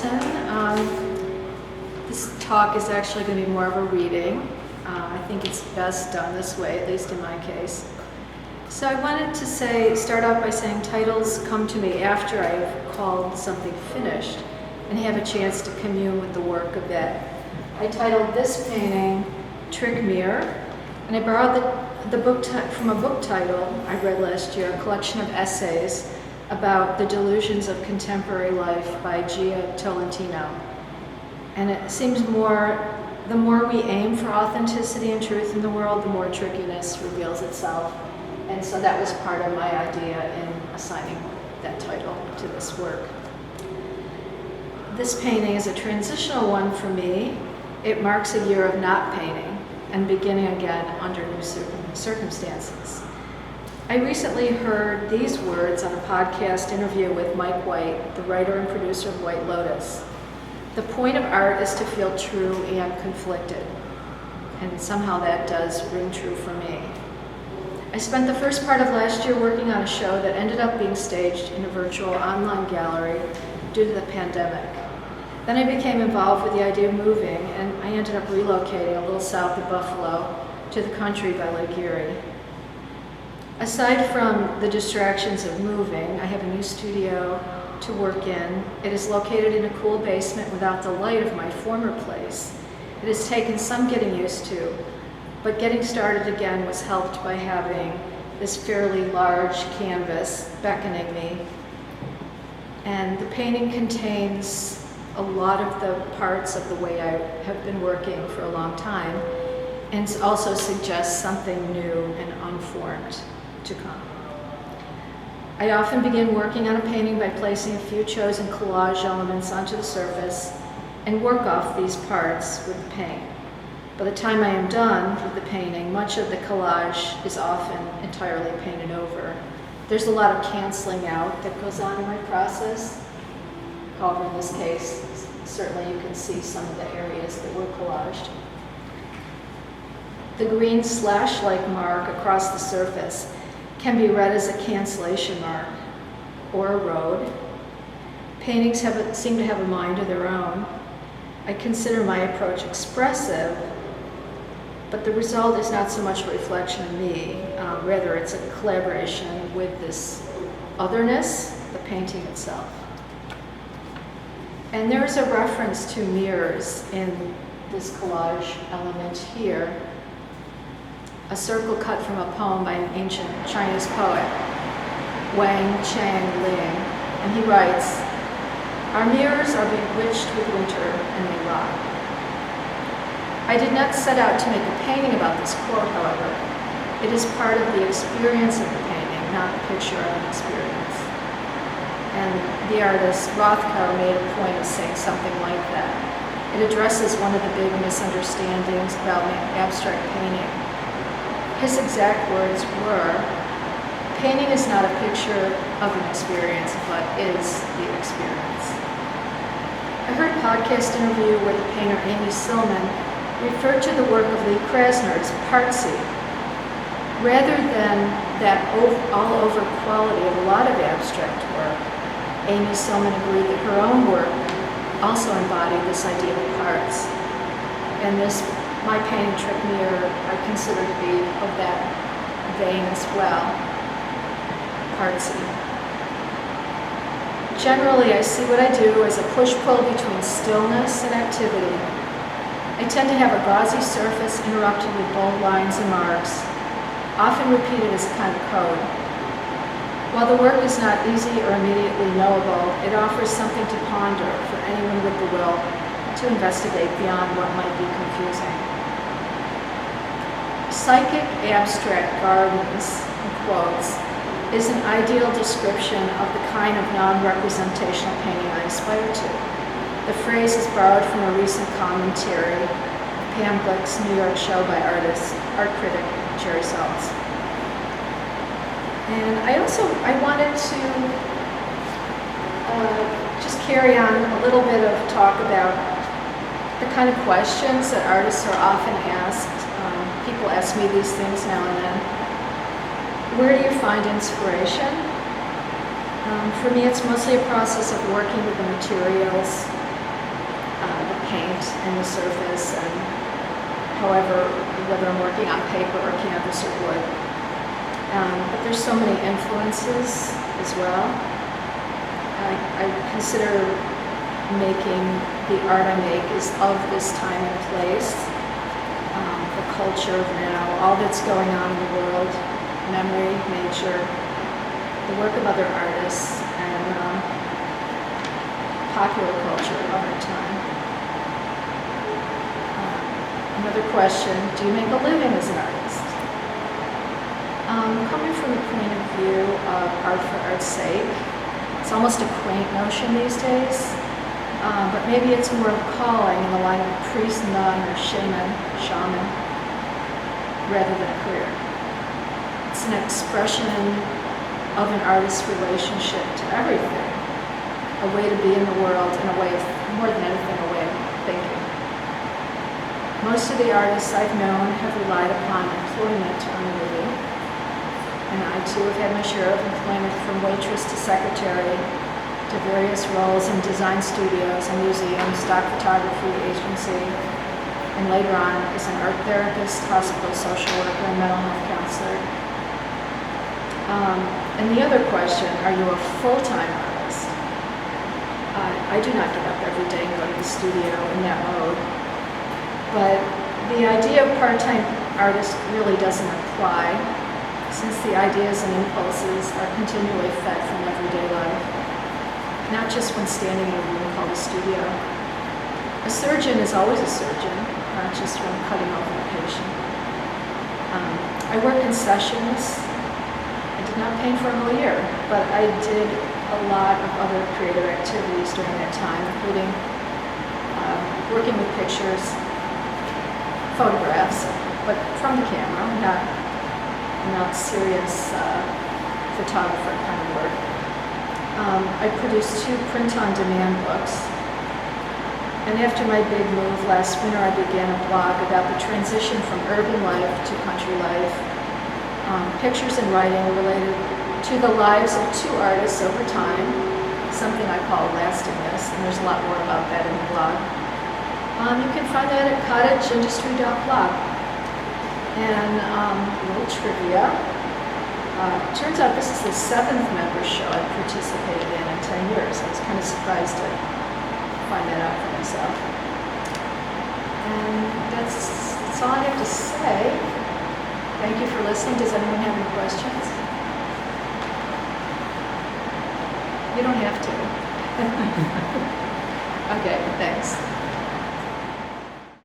Pendleton. This talk is actually going to be more of a reading. I think it's best done this way, at least in my case. So I wanted to start off by saying titles come to me after I've called something finished and have a chance to commune with the work of that. I titled this painting Trick Mirror, and I borrowed the book from a book title I read last year, a collection of essays about the delusions of contemporary life by Gia Tolentino. And it seems the more we aim for authenticity and truth in the world, the more trickiness reveals itself. And so that was part of my idea in assigning that title to this work. This painting is a transitional one for me. It marks a year of not painting and beginning again under new circumstances. I recently heard these words on a podcast interview with Mike White, the writer and producer of White Lotus. The point of art is to feel true and conflicted. And somehow that does ring true for me. I spent the first part of last year working on a show that ended up being staged in a virtual online gallery due to the pandemic. Then I became involved with the idea of moving, and I ended up relocating a little south of Buffalo to the country by Lake Erie. Aside from the distractions of moving, I have a new studio to work in. It is located in a cool basement without the light of my former place. It has taken some getting used to, but getting started again was helped by having this fairly large canvas beckoning me. And the painting contains a lot of the parts of the way I have been working for a long time, and also suggests something new and unformed to come. I often begin working on a painting by placing a few chosen collage elements onto the surface and work off these parts with the paint. By the time I am done with the painting, much of the collage is often entirely painted over. There's a lot of canceling out that goes on in my process. However, in this case, certainly you can see some of the areas that were collaged. The green slash-like mark across the surface can be read as a cancellation mark or a road. Paintings seem to have a mind of their own. I consider my approach expressive, but the result is not so much a reflection of me, rather it's a collaboration with this otherness, the painting itself. And there's a reference to mirrors in this collage element here. A circle cut from a poem by an ancient Chinese poet, Wang Chang Ling, and he writes, "Our mirrors are bewitched with winter and they rot." I did not set out to make a painting about this quote, however. It is part of the experience of the painting, not a picture of an experience. And the artist Rothko made a point of saying something like that. It addresses one of the big misunderstandings about abstract painting. His exact words were, "Painting is not a picture of an experience, but is the experience." I heard a podcast interview where the painter Amy Silman referred to the work of Lee Krasner as partsy. Rather than that all-over quality of a lot of abstract work, Amy Silman agreed that her own work also embodied this idea of parts. And my painting Trick Mirror, I consider to be of that vein as well, partsy. Generally, I see what I do as a push-pull between stillness and activity. I tend to have a gauzy surface interrupted with bold lines and marks, often repeated as a kind of code. While the work is not easy or immediately knowable, it offers something to ponder for anyone with the will to investigate beyond what might be confusing. Psychic abstract gardens, in quotes, is an ideal description of the kind of non-representational painting I aspire to. The phrase is borrowed from a recent commentary, Pam Glick's New York show by art critic Jerry Saltz. And I wanted to just carry on a little bit of talk about the kind of questions that artists are often asked. People ask me these things now and then. Where do you find inspiration? For me, it's mostly a process of working with the materials paint in the surface, and however, whether I'm working on paper or canvas or wood. But there's so many influences as well. I consider making the art I make is of this time and place, the culture of now, all that's going on in the world, memory, nature, the work of other artists, and popular culture of our time. Another question, do you make a living as an artist? Coming from the point of view of art for art's sake, it's almost a quaint notion these days, but maybe it's more of a calling in the line of a priest, nun, or shaman, rather than a career. It's an expression of an artist's relationship to everything, a way to be in the world, and a way of, more than anything, a way of thinking. Most of the artists I've known have relied upon employment to earn a living, and I too have had my share of employment from waitress to secretary to various roles in design studios and museums, stock photography agency, and later on as an art therapist, hospital social worker, and mental health counselor. And the other question, are you a full-time artist? I do not get up every day and go to the studio in that mode, but the idea of part-time artist really doesn't apply, since the ideas and impulses are continually fed from everyday life, not just when standing in a room called a studio. A surgeon is always a surgeon, not just when cutting open a patient. I work in sessions. I did not paint for a whole year, but I did a lot of other creative activities during that time, including working with pictures, photographs, but from the camera, not serious photographer kind of work. I produced 2 print-on-demand books, and after my big move last winter, I began a blog about the transition from urban life to country life, pictures and writing related to the lives of 2 artists over time, something I call lastingness, and there's a lot more about that in the blog. You can find that at cottageindustry.blog. And a little trivia. Turns out this is the 7th member show I've participated in 10 years. I was kind of surprised to find that out for myself. And that's all I have to say. Thank you for listening. Does anyone have any questions? You don't have to. Okay, thanks.